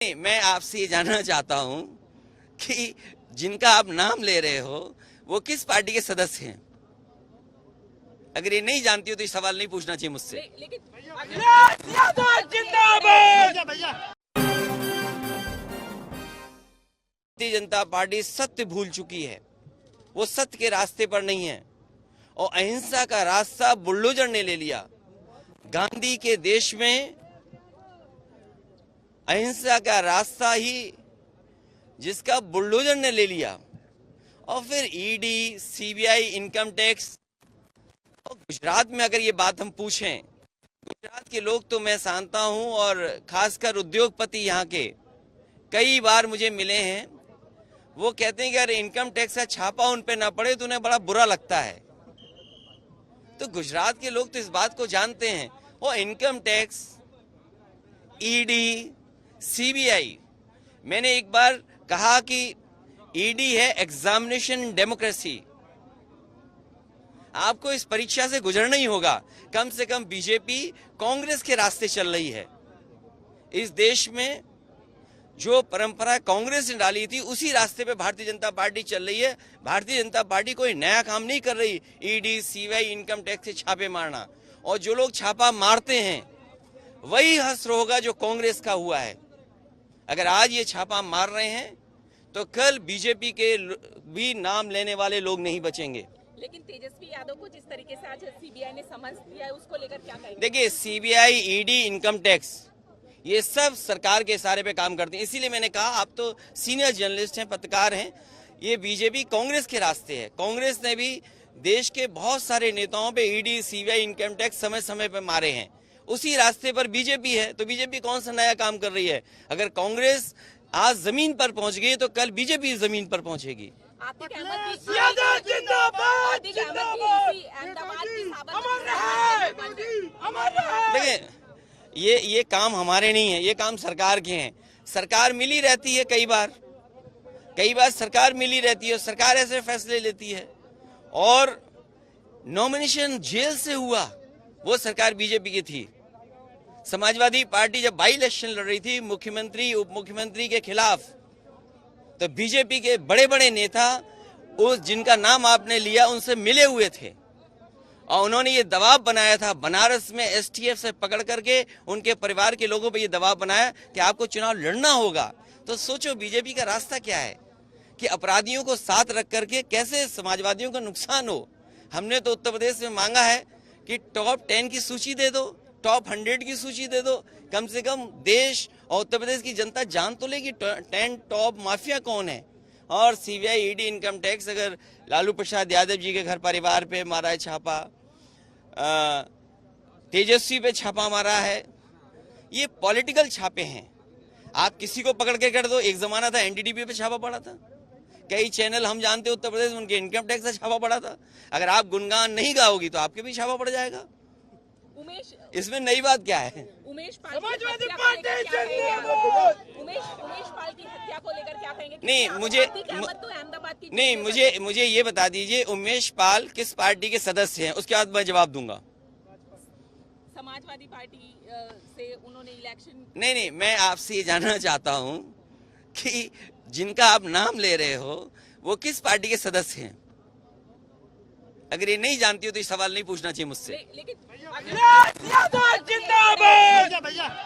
मैं आपसे ये जानना चाहता हूं कि जिनका आप नाम ले रहे हो वो किस पार्टी के सदस्य हैं। अगर ये नहीं जानती हो तो ये सवाल नहीं पूछना चाहिए मुझसे। भारतीय जनता पार्टी सत्य भूल चुकी है, वो सत्य के रास्ते पर नहीं है और अहिंसा का रास्ता बुलडोजर ने ले लिया। गांधी के देश में अहिंसा का रास्ता ही जिसका बुलडोजर ने ले लिया और फिर ईडी, सीबीआई, इनकम टैक्स। और गुजरात में अगर ये बात हम पूछें, गुजरात के लोग तो मैं जानता हूं और खासकर उद्योगपति यहाँ के कई बार मुझे मिले हैं, वो कहते हैं कि अगर इनकम टैक्स का छापा उन पे ना पड़े तो उन्हें बड़ा बुरा लगता है। तो गुजरात के लोग तो इस बात को जानते हैं। और इनकम टैक्स, ईडी, सीबीआई, मैंने एक बार कहा कि ईडी है एग्जामिनेशन डेमोक्रेसी। आपको इस परीक्षा से गुजरना ही होगा। कम से कम बीजेपी कांग्रेस के रास्ते चल रही है। इस देश में जो परंपरा कांग्रेस ने डाली थी उसी रास्ते पे भारतीय जनता पार्टी चल रही है। भारतीय जनता पार्टी कोई नया काम नहीं कर रही। ईडी, सीबीआई, इनकम टैक्स से छापे मारना, और जो लोग छापा मारते हैं वही हश्र होगा जो कांग्रेस का हुआ है। अगर आज ये छापा मार रहे हैं तो कल बीजेपी के भी नाम लेने वाले लोग नहीं बचेंगे। लेकिन तेजस्वी यादव को जिस तरीके से आज सीबीआई ने समन्स दिया है, उसको लेकर क्या कहेंगे? देखिए, सीबीआई, ईडी, इनकम टैक्स, ये सब सरकार के इशारे पे काम करते हैं। इसीलिए मैंने कहा, आप तो सीनियर जर्नलिस्ट हैं, पत्रकार हैं, ये बीजेपी कांग्रेस के रास्ते है। कांग्रेस ने भी देश के बहुत सारे नेताओं पे ईडी, सीबीआई, इनकम टैक्स समय समय पे मारे हैं। उसी रास्ते पर बीजेपी है। तो बीजेपी कौन सा नया काम कर रही है? अगर कांग्रेस आज जमीन पर पहुंच गई तो कल बीजेपी जमीन पर पहुंचेगी। देखिए, ये काम हमारे नहीं है, ये काम सरकार के हैं। सरकार मिली रहती है, कई बार सरकार मिली रहती है, सरकार ऐसे फैसले लेती है। और नॉमिनेशन जेल से हुआ, वो सरकार बीजेपी की थी। समाजवादी पार्टी जब बाई इलेक्शन लड़ रही थी मुख्यमंत्री, उप मुख्यमंत्री के खिलाफ, तो बीजेपी के बड़े बड़े नेता, उस जिनका नाम आपने लिया, उनसे मिले हुए थे और उन्होंने ये दबाव बनाया था। बनारस में एसटीएफ से पकड़ करके उनके परिवार के लोगों पे ये दबाव बनाया कि आपको चुनाव लड़ना होगा। तो सोचो बीजेपी का रास्ता क्या है कि अपराधियों को साथ रख करके कैसे समाजवादियों का नुकसान हो। हमने तो उत्तर प्रदेश में मांगा है कि टॉप 10 की सूची दे दो, टॉप 100 की सूची दे दो। कम से कम देश और उत्तर प्रदेश की जनता जान तो लेगी 10 टॉप माफिया कौन है। और सीबीआई, ईडी, इनकम टैक्स, अगर लालू प्रसाद यादव जी के घर परिवार पे मारा है छापा, तेजस्वी पे छापा मारा है, ये पॉलिटिकल छापे हैं। आप किसी को पकड़ के कर दो। एक जमाना था एनडीटीवी पे छापा पड़ा था, कई चैनल हम जानते उत्तर प्रदेश में उनके इनकम टैक्स का छापा पड़ा था। अगर आप गुणगान नहीं गाओगी तो आपके भी छापा पड़ जाएगा। इसमें नई बात क्या है? उमेश पाल की हत्या को लेकर क्या कहेंगे? मुझे ये बता दीजिए, उमेश पाल किस पार्टी के सदस्य हैं, उसके बाद मैं जवाब दूंगा। समाजवादी पार्टी से उन्होंने इलेक्शन। नहीं, मैं आपसे ये जानना चाहता हूं कि जिनका आप नाम ले रहे हो वो किस पार्टी के सदस्य हैं। अगर ये नहीं जानती हो तो ये सवाल नहीं पूछना चाहिए मुझसे। लेकिन